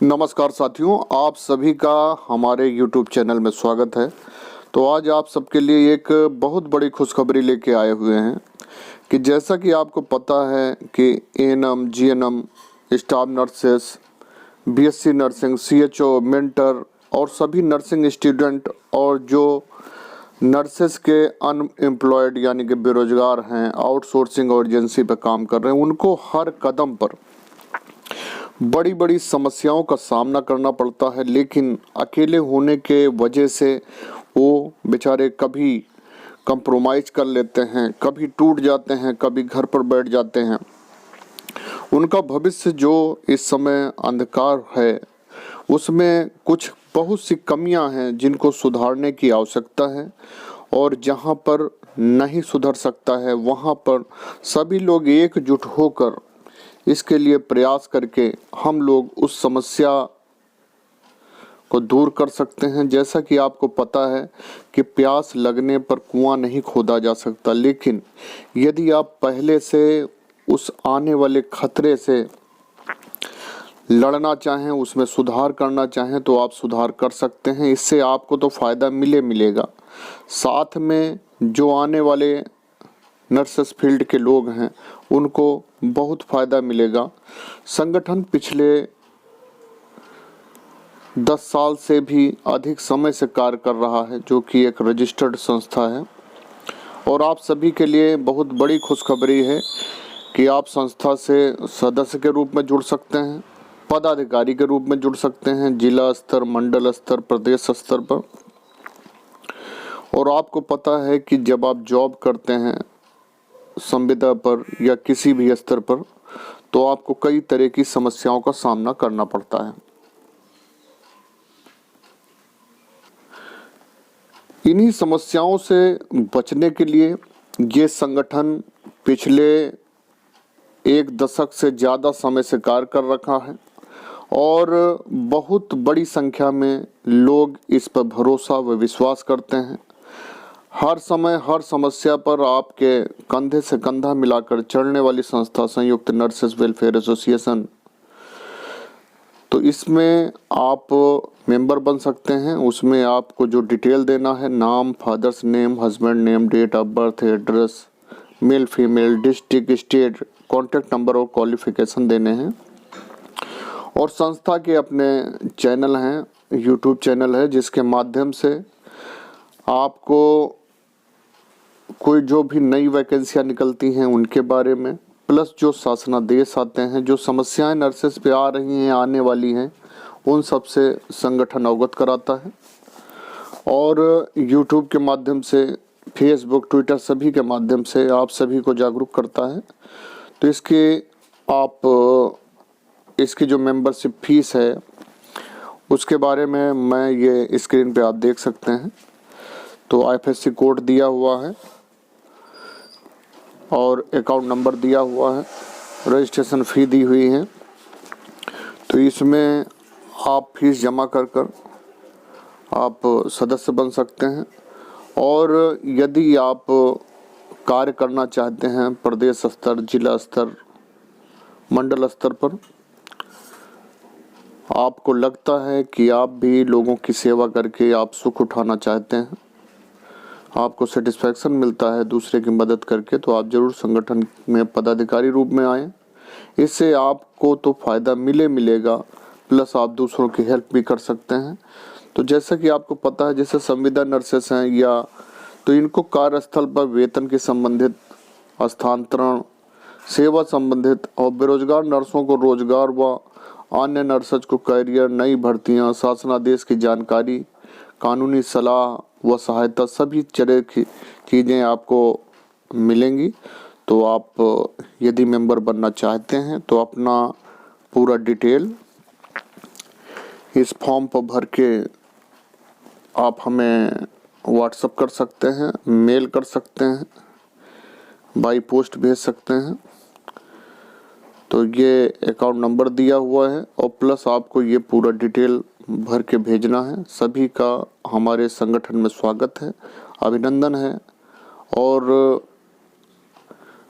नमस्कार साथियों, आप सभी का हमारे YouTube चैनल में स्वागत है। तो आज आप सबके लिए एक बहुत बड़ी खुशखबरी लेके आए हुए हैं कि जैसा कि आपको पता है कि ANM, GNM, staff nurses, BSc nursing, CHO, mentor और सभी नर्सिंग स्टूडेंट और जो नर्सेस के अनएम्प्लॉयड यानी कि बेरोजगार हैं, आउटसोर्सिंग और एजेंसी पे काम कर रहे हैं, उनको हर कदम पर बड़ी बड़ी समस्याओं का सामना करना पड़ता है। लेकिन अकेले होने के वजह से वो बेचारे कभी कंप्रोमाइज़ कर लेते हैं, कभी टूट जाते हैं, कभी घर पर बैठ जाते हैं। उनका भविष्य जो इस समय अंधकार है, उसमें कुछ बहुत सी कमियां हैं जिनको सुधारने की आवश्यकता है। और जहां पर नहीं सुधर सकता है वहां पर सभी लोग एकजुट होकर इसके लिए प्रयास करके हम लोग उस समस्या को दूर कर सकते हैं। जैसा कि आपको पता है कि प्यास लगने पर कुआं नहीं खोदा जा सकता, लेकिन यदि आप पहले से उस आने वाले खतरे से लड़ना चाहें, उसमें सुधार करना चाहें तो आप सुधार कर सकते हैं। इससे आपको तो फ़ायदा मिलेगा, साथ में जो आने वाले नर्सेस फील्ड के लोग हैं उनको बहुत फ़ायदा मिलेगा। संगठन पिछले 10 साल से भी अधिक समय से कार्य कर रहा है, जो कि एक रजिस्टर्ड संस्था है। और आप सभी के लिए बहुत बड़ी खुशखबरी है कि आप संस्था से सदस्य के रूप में जुड़ सकते हैं, पदाधिकारी के रूप में जुड़ सकते हैं, जिला स्तर, मंडल स्तर, प्रदेश स्तर पर। और आपको पता है कि जब आप जॉब करते हैं संविदा पर या किसी भी स्तर पर, तो आपको कई तरह की समस्याओं का सामना करना पड़ता है। इन्हीं समस्याओं से बचने के लिए ये संगठन पिछले 1 दशक से ज़्यादा समय से कार्य कर रखा है और बहुत बड़ी संख्या में लोग इस पर भरोसा व विश्वास करते हैं। हर समय हर समस्या पर आपके कंधे से कंधा मिलाकर चलने वाली संस्था संयुक्त नर्सेस वेलफेयर एसोसिएशन। तो इसमें आप मेंबर बन सकते हैं। उसमें आपको जो डिटेल देना है, नाम, father's name, husband name, date of birth, address, male female, district, state, contact number और क्वालिफिकेशन देने हैं। और संस्था के अपने चैनल हैं, यूट्यूब चैनल है, जिसके माध्यम से आपको कोई जो भी नई वैकेंसियां निकलती हैं उनके बारे में, प्लस जो शासनादेश आते हैं, जो समस्याएं नर्सेस पे आ रही हैं, आने वाली हैं, उन सब से संगठन अवगत कराता है। और यूट्यूब के माध्यम से, फेसबुक, ट्विटर सभी के माध्यम से आप सभी को जागरूक करता है। तो इसकी जो मेंबरशिप फीस है उसके बारे में मैं ये स्क्रीन पे आप देख सकते हैं। तो आईएफएससी कोड दिया हुआ है और अकाउंट नंबर दिया हुआ है, रजिस्ट्रेशन फ़ी दी हुई है। तो इसमें आप फीस जमा कर आप सदस्य बन सकते हैं। और यदि आप कार्य करना चाहते हैं प्रदेश स्तर, जिला स्तर, मंडल स्तर पर, आपको लगता है कि आप भी लोगों की सेवा करके आप सुख उठाना चाहते हैं, आपको सेटिस्फैक्शन मिलता है दूसरे की मदद करके, तो आप ज़रूर संगठन में पदाधिकारी रूप में आएँ। इससे आपको तो फ़ायदा मिलेगा, प्लस आप दूसरों की हेल्प भी कर सकते हैं। तो जैसा कि आपको पता है, जैसे संविदा नर्सेस हैं या तो इनको कार्यस्थल पर वेतन के संबंधित, हस्तांतरण, सेवा संबंधित, और बेरोजगार नर्सों को रोजगार व अन्य नर्सेज को कैरियर, नई भर्तियां, शासनादेश की जानकारी, कानूनी सलाह व सहायता, सभी तरह की चीज़ें आपको मिलेंगी। तो आप यदि मेंबर बनना चाहते हैं तो अपना पूरा डिटेल इस फॉर्म पर भर के आप हमें व्हाट्सएप कर सकते हैं, मेल कर सकते हैं, बाई पोस्ट भेज सकते हैं। तो ये अकाउंट नंबर दिया हुआ है और प्लस आपको ये पूरा डिटेल भर के भेजना है। सभी का हमारे संगठन में स्वागत है, अभिनंदन है। और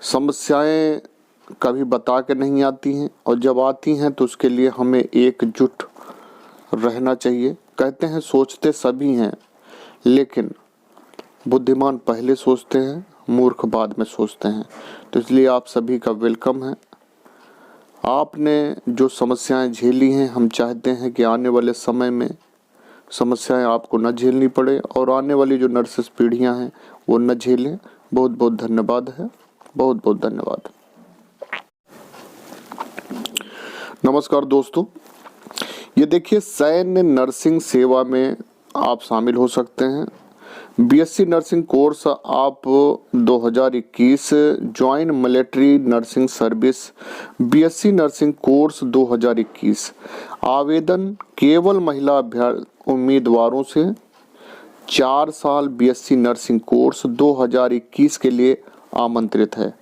समस्याएं कभी बता के नहीं आती हैं, और जब आती हैं तो उसके लिए हमें एकजुट रहना चाहिए। कहते हैं सोचते सभी हैं, लेकिन बुद्धिमान पहले सोचते हैं, मूर्ख बाद में सोचते हैं। तो इसलिए आप सभी का वेलकम है। आपने जो समस्याएं झेली हैं, हम चाहते हैं कि आने वाले समय में समस्याएं आपको न झेलनी पड़े और आने वाली जो नर्सेस पीढ़ियां हैं वो न झेलें। बहुत बहुत धन्यवाद है, बहुत बहुत धन्यवाद। नमस्कार दोस्तों, ये देखिए सैन्य नर्सिंग सेवा में आप शामिल हो सकते हैं। बीएससी नर्सिंग कोर्स आप 2021 join military nursing service BSc nursing course 2021 आवेदन केवल महिला उम्मीदवारों से 4 साल बीएससी नर्सिंग कोर्स 2021 के लिए आमंत्रित है।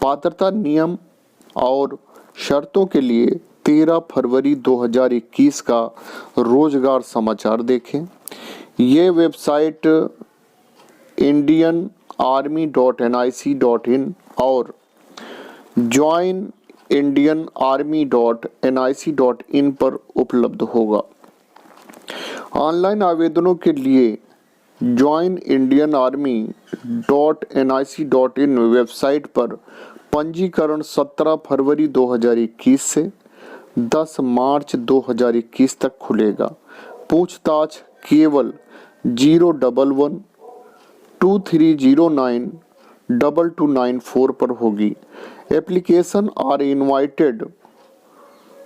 पात्रता नियम और शर्तों के लिए 13 फरवरी 2021 का रोजगार समाचार देखें। ये वेबसाइट indianarmy.nic.in और joinindianarmy.nic.in पर उपलब्ध होगा। ऑनलाइन आवेदनों के लिए joinindianarmy.nic.in वेबसाइट पर पंजीकरण 17 फरवरी 2021 से 10 मार्च 2021 तक खुलेगा। पूछताछ केवल 011-2309-2294 पर होगी। Application are invited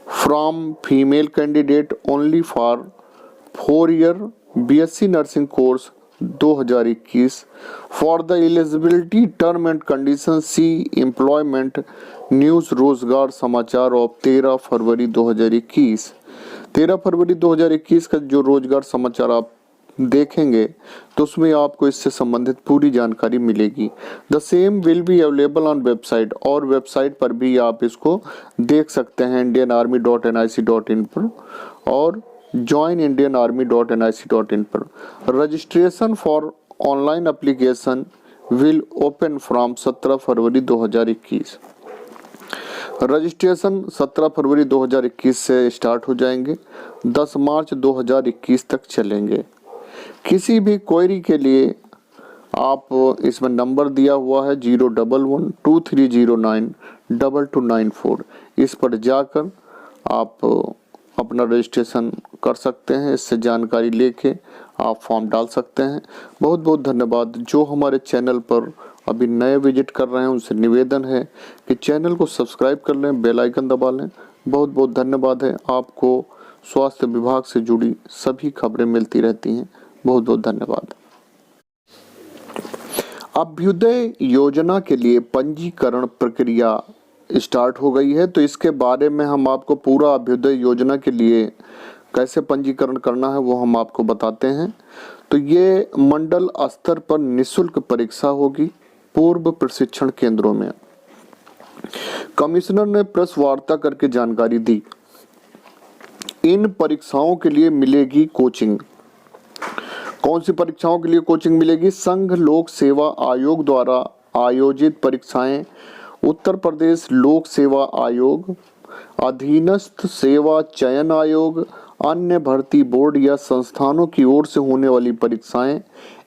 from female candidate only for 4 year BSc nursing course 2021 for the eligibility term and condition see employment news Rozgar Samachar of 13 फरवरी 2021। 13 फरवरी 2021 का जो रोजगार समाचार आप देखेंगे तो उसमें आपको इससे संबंधित पूरी जानकारी मिलेगी। The same will be available on website, और वेबसाइट पर भी आप इसको देख सकते हैं indianarmy.nic.in पर और joinindianarmy.nic.in पर। Registration for online application will open from 17 February 2021। Registration 17 फरवरी 2021 से स्टार्ट हो जाएंगे, 10 मार्च 2021 तक चलेंगे। किसी भी क्वेरी के लिए आप इसमें नंबर दिया हुआ है 011-2309-2294, इस पर जाकर आप अपना रजिस्ट्रेशन कर सकते हैं। इससे जानकारी लेके आप फॉर्म डाल सकते हैं। बहुत बहुत धन्यवाद। जो हमारे चैनल पर अभी नए विजिट कर रहे हैं उनसे निवेदन है कि चैनल को सब्सक्राइब कर लें, बेल आइकन दबा लें। बहुत बहुत धन्यवाद है। आपको स्वास्थ्य विभाग से जुड़ी सभी खबरें मिलती रहती हैं। बहुत बहुत धन्यवाद। अभ्युदय योजना के लिए पंजीकरण प्रक्रिया स्टार्ट हो गई है, तो इसके बारे में हम आपको पूरा अभ्युदय योजना के लिए कैसे पंजीकरण करना है वो हम आपको बताते हैं। तो ये मंडल स्तर पर निःशुल्क परीक्षा होगी पूर्व प्रशिक्षण केंद्रों में। कमिश्नर ने प्रेस वार्ता करके जानकारी दी। इन परीक्षाओं के लिए मिलेगी कोचिंग। कौन सी परीक्षाओं के लिए कोचिंग मिलेगी? संघ लोक सेवा आयोग द्वारा आयोजित परीक्षाएं, उत्तर प्रदेश लोक सेवा आयोग, अधीनस्थ सेवा चयन आयोग, अन्य भर्ती बोर्ड या संस्थानों की ओर से होने वाली परीक्षाएं,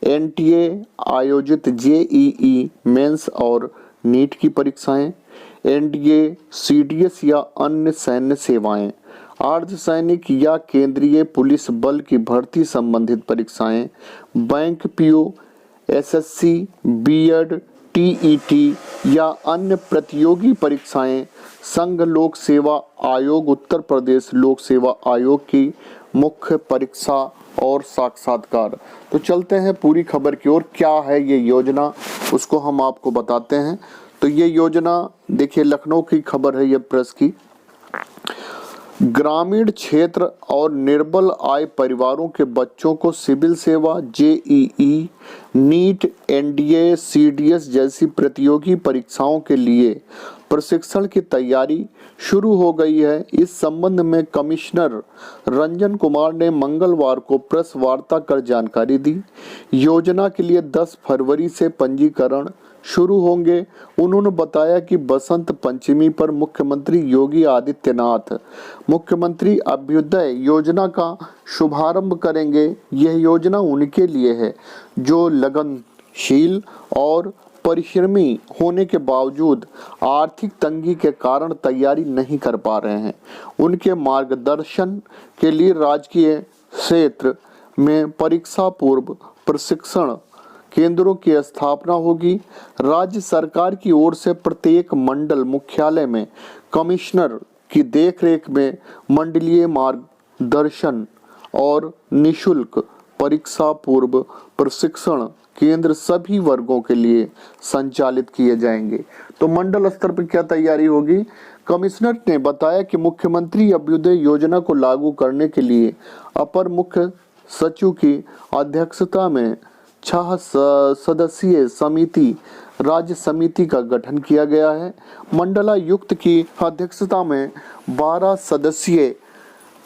एनटीए आयोजित जेईई मेंस और नीट की परीक्षाएं, एनडीए, सीडीएस या अन्य सैन्य सेवाएं, अर्धसैनिक या केंद्रीय पुलिस बल की भर्ती संबंधित परीक्षाएं, bank PO, SSC, BEd, TET या अन्य प्रतियोगी परीक्षाएं, संघ लोक सेवा आयोग, उत्तर प्रदेश लोक सेवा आयोग की मुख्य परीक्षा और साक्षात्कार। तो चलते हैं पूरी खबर की ओर। क्या है ये योजना, उसको हम आपको बताते हैं। तो ये योजना देखिए, लखनऊ की खबर है ये प्रेस की। ग्रामीण क्षेत्र और निर्बल आय परिवारों के बच्चों को सिविल सेवा, जेईई, नीट, एनडीए, सीडीएस जैसी प्रतियोगी परीक्षाओं के लिए प्रशिक्षण की तैयारी शुरू हो गई है। इस संबंध में कमिश्नर रंजन कुमार ने मंगलवार को प्रेस वार्ता कर जानकारी दी। योजना के लिए 10 फरवरी से पंजीकरण शुरू होंगे। उन्होंने बताया कि बसंत पंचमी पर मुख्यमंत्री योगी आदित्यनाथ मुख्यमंत्री अभ्युदय योजना का शुभारंभ करेंगे। यह योजना उनके लिए है जो लगनशील और परिश्रमी होने के बावजूद आर्थिक तंगी के कारण तैयारी नहीं कर पा रहे हैं। उनके मार्गदर्शन के लिए राजकीय क्षेत्र में परीक्षा पूर्व प्रशिक्षण केंद्रों की स्थापना होगी। राज्य सरकार की ओर से प्रत्येक मंडल मुख्यालय में कमिश्नर की देखरेख में मंडलीय मार्गदर्शन और निशुल्क परीक्षा पूर्व प्रशिक्षण केंद्र सभी वर्गों के लिए संचालित किए जाएंगे। तो मंडल स्तर पर क्या तैयारी होगी? कमिश्नर ने बताया कि मुख्यमंत्री अभ्युदय योजना को लागू करने के लिए अपर मुख्य सचिव की अध्यक्षता में 6 सदस्यीय समिति राज्य समिति का गठन किया गया है। मंडलायुक्त की अध्यक्षता में 12 सदस्यीय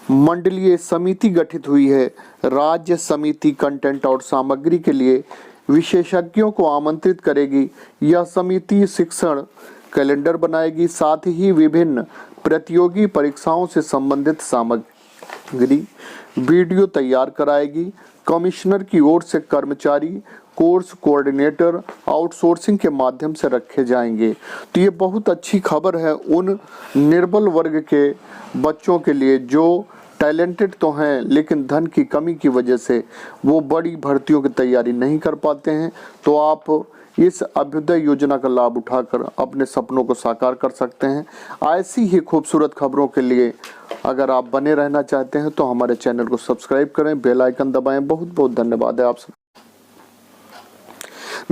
मंडलीय समिति गठित हुई है। राज्य समिति कंटेंट और सामग्री के लिए विशेषज्ञों को आमंत्रित करेगी। यह समिति शिक्षण कैलेंडर बनाएगी, साथ ही विभिन्न प्रतियोगी परीक्षाओं से संबंधित सामग्री वीडियो तैयार कराएगी। कमिश्नर की ओर से कर्मचारी कोर्स कोऑर्डिनेटर आउटसोर्सिंग के माध्यम से रखे जाएंगे। तो ये बहुत अच्छी खबर है उन निर्बल वर्ग के बच्चों के लिए जो टैलेंटेड तो हैं लेकिन धन की कमी की वजह से वो बड़ी भर्तियों की तैयारी नहीं कर पाते हैं। तो आप इस अभ्युदय योजना का लाभ उठाकर अपने सपनों को साकार कर सकते हैं। ऐसी ही खूबसूरत खबरों के लिए अगर आप बने रहना चाहते हैं तो हमारे चैनल को सब्सक्राइब करें, बेल आइकन दबाएं। बहुत बहुत धन्यवाद है आप सब।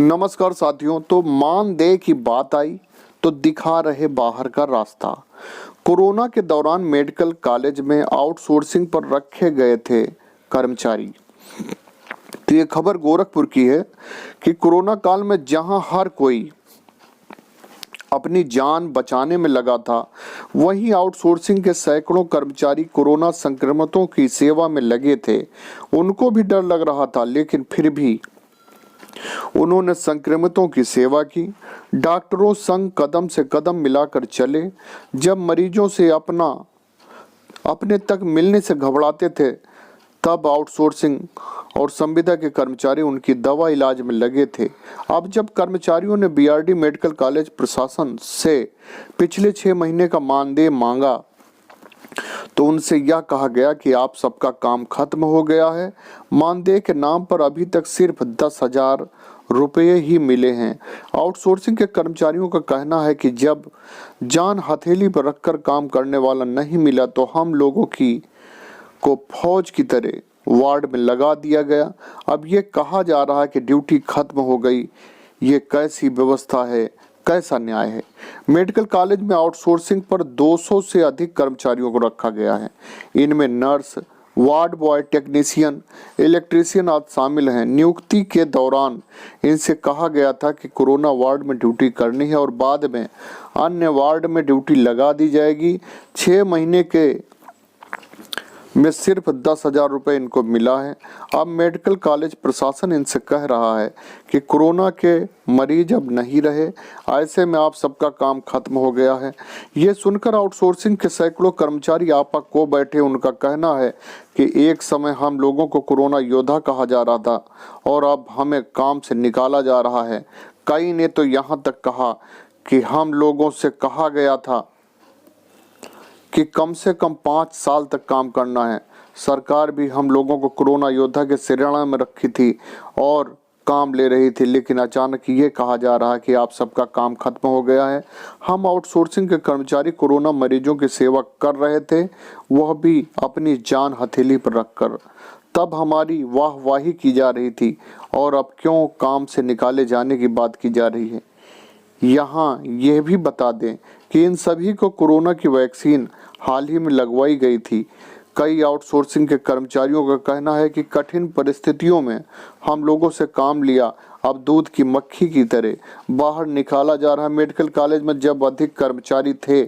नमस्कार साथियों, तो मानदेय की बात आई तो दिखा रहे बाहर का रास्ता। कोरोना के दौरान मेडिकल कॉलेज में आउटसोर्सिंग पर रखे गए थे कर्मचारी। तो ये खबर गोरखपुर की है कि कोरोना काल में जहां हर कोई अपनी जान बचाने में लगा था, वहीं आउटसोर्सिंग के सैकड़ों कर्मचारी कोरोना संक्रमितों की सेवा में लगे थे। उनको भी डर लग रहा था, लेकिन फिर भी उन्होंने संक्रमितों की सेवा की। डॉक्टरों संग कदम से कदम मिलाकर चले। जब मरीजों से अपने तक मिलने से घबराते थे, तब आउटसोर्सिंग और संविदा के कर्मचारी उनकी दवा इलाज में लगे थे। अब जब कर्मचारियों ने बीआरडी मेडिकल कॉलेज प्रशासन से पिछले 6 महीने का मानदेय मांगा तो उनसे यह कहा गया कि आप सबका काम खत्म हो गया है। मानदेय के नाम पर अभी तक सिर्फ 10,000 रुपये ही मिले हैं। आउटसोर्सिंग के कर्मचारियों का कहना है कि जब जान हथेली पर रखकर काम करने वाला नहीं मिला तो हम लोगों को फौज की तरह वार्ड में लगा दिया गया। अब ये कहा जा रहा है कि ड्यूटी खत्म हो गई। ये कैसी व्यवस्था है, कैसा न्याय है? मेडिकल कॉलेज में आउटसोर्सिंग पर 200 से अधिक कर्मचारियों को रखा गया है। इनमें nurse, ward boy, technician, electrician आदि शामिल हैं। नियुक्ति के दौरान इनसे कहा गया था कि कोरोना वार्ड में ड्यूटी करनी है और बाद में अन्य वार्ड में ड्यूटी लगा दी जाएगी। 6 महीने के में सिर्फ 10,000 रुपये इनको मिला है। अब मेडिकल कॉलेज प्रशासन इनसे कह रहा है कि कोरोना के मरीज अब नहीं रहे, ऐसे में आप सबका काम खत्म हो गया है। ये सुनकर आउटसोर्सिंग के सैकड़ों कर्मचारी आपा को बैठे। उनका कहना है कि एक समय हम लोगों को कोरोना योद्धा कहा जा रहा था और अब हमें काम से निकाला जा रहा है। कई ने तो यहाँ तक कहा कि हम लोगों से कहा गया था कि कम से कम 5 साल तक काम करना है। सरकार भी हम लोगों को कोरोना योद्धा के श्रेणी में रखी थी और काम ले रही थी, लेकिन अचानक ये कहा जा रहा है कि आप सबका काम खत्म हो गया है। हम आउटसोर्सिंग के कर्मचारी कोरोना मरीजों की सेवा कर रहे थे, वह भी अपनी जान हथेली पर रखकर। तब हमारी वाहवाही की जा रही थी और अब क्यों काम से निकाले जाने की बात की जा रही है? यहाँ यह भी बता दें कि इन सभी को कोरोना की वैक्सीन हाल ही में लगवाई गई थी। कई आउटसोर्सिंग के कर्मचारियों का कहना है कि कठिन परिस्थितियों में हम लोगों से काम लिया, अब दूध की मक्खी की तरह बाहर निकाला जा रहा है। मेडिकल कॉलेज में जब अधिक कर्मचारी थे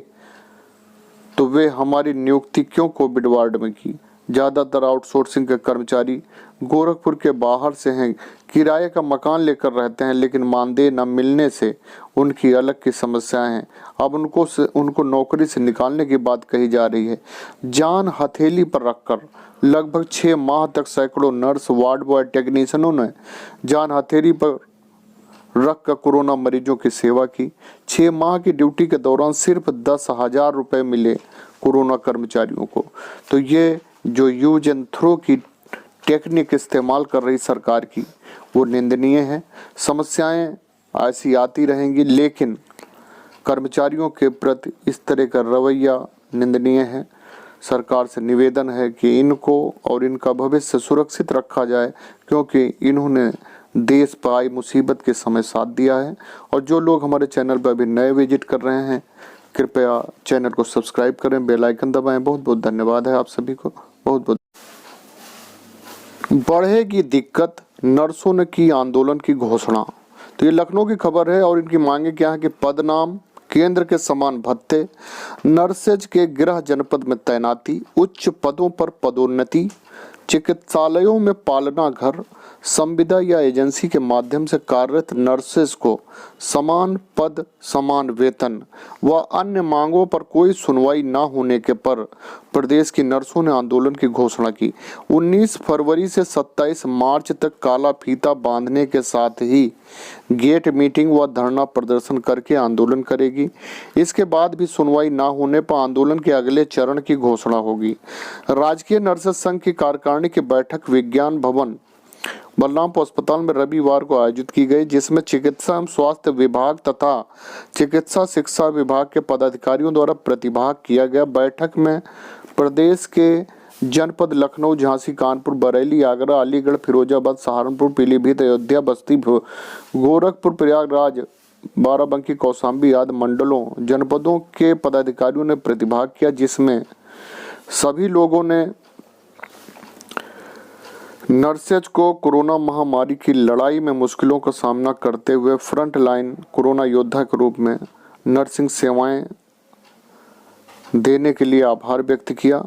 तो वे हमारी नियुक्ति क्यों कोविड वार्ड में की? ज़्यादातर आउटसोर्सिंग के कर्मचारी गोरखपुर के बाहर से हैं, किराए का मकान लेकर रहते हैं, लेकिन मानदेय न मिलने से उनकी अलग की समस्याएं हैं। अब उनको नौकरी से निकालने की बात कही जा रही है। जान हथेली पर रखकर लगभग 6 माह तक सैकड़ों नर्स, वार्ड बॉय, टेक्नीशियनों ने जान हथेली पर रख कर कोरोना मरीजों की सेवा की। 6 माह की ड्यूटी के दौरान सिर्फ 10,000 रुपये मिले कोरोना कर्मचारियों को। तो ये जो यूज एंड थ्रो की टेक्निक इस्तेमाल कर रही सरकार की, वो निंदनीय है। समस्याएं ऐसी आती रहेंगी, लेकिन कर्मचारियों के प्रति इस तरह का रवैया निंदनीय है। सरकार से निवेदन है कि इनको और इनका भविष्य सुरक्षित रखा जाए, क्योंकि इन्होंने देश पर आई मुसीबत के समय साथ दिया है। और जो लोग हमारे चैनल पर अभी नए विजिट कर रहे हैं, कृपया चैनल को सब्सक्राइब करें, बेल आइकन दबाएं। बहुत बहुत धन्यवाद है आप सभी को। बहुत बहुत। बढ़ेगी दिक्कत, नर्सों ने की आंदोलन की घोषणा। तो ये लखनऊ की खबर है और इनकी मांगे क्या है कि पदनाम, केंद्र के समान भत्ते, नर्सेज के गृह जनपद में तैनाती, उच्च पदों पर पदोन्नति, चिकित्सालयों में पालना घर, संविदा या एजेंसी के माध्यम से कार्यरत नर्सेस को समान पद, समान वेतन व अन्य मांगों पर कोई सुनवाई न होने के पर प्रदेश की नर्सों ने आंदोलन की घोषणा की। 19 फरवरी से 27 मार्च तक काला फीता बांधने के साथ ही गेट मीटिंग व धरना प्रदर्शन करके आंदोलन करेगी। इसके बाद भी सुनवाई न होने पर आंदोलन के अगले चरण की घोषणा होगी। राजकीय नर्सेस संघ की कार्यकारिणी की बैठक विज्ञान भवन बलरामपुर अस्पताल में रविवार को आयोजित की गई, जिसमें चिकित्सा एवं स्वास्थ्य विभाग तथा चिकित्सा शिक्षा विभाग के पदाधिकारियों द्वारा प्रतिभाग किया गया। बैठक में प्रदेश के जनपद लखनऊ, झांसी, कानपुर, बरेली, आगरा, अलीगढ़, फिरोजाबाद, सहारनपुर, पीलीभीत, अयोध्या, बस्ती, गोरखपुर, प्रयागराज, बाराबंकी, कौशाम्बी आदि मंडलों, जनपदों के पदाधिकारियों ने प्रतिभाग किया, जिसमें सभी लोगों ने नर्सेज को कोरोना महामारी की लड़ाई में मुश्किलों का सामना करते हुए फ्रंट लाइन कोरोना योद्धा के रूप में नर्सिंग सेवाएं देने के लिए आभार व्यक्त किया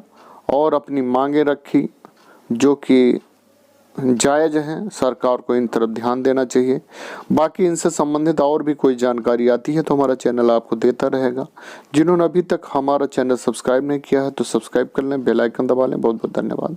और अपनी मांगें रखी, जो कि जायज़ हैं। सरकार को इन तरफ ध्यान देना चाहिए। बाकी इनसे संबंधित और भी कोई जानकारी आती है तो हमारा चैनल आपको देता रहेगा। जिन्होंने अभी तक हमारा चैनल सब्सक्राइब नहीं किया है तो सब्सक्राइब कर लें, बेल आइकन दबा लें। बहुत बहुत धन्यवाद।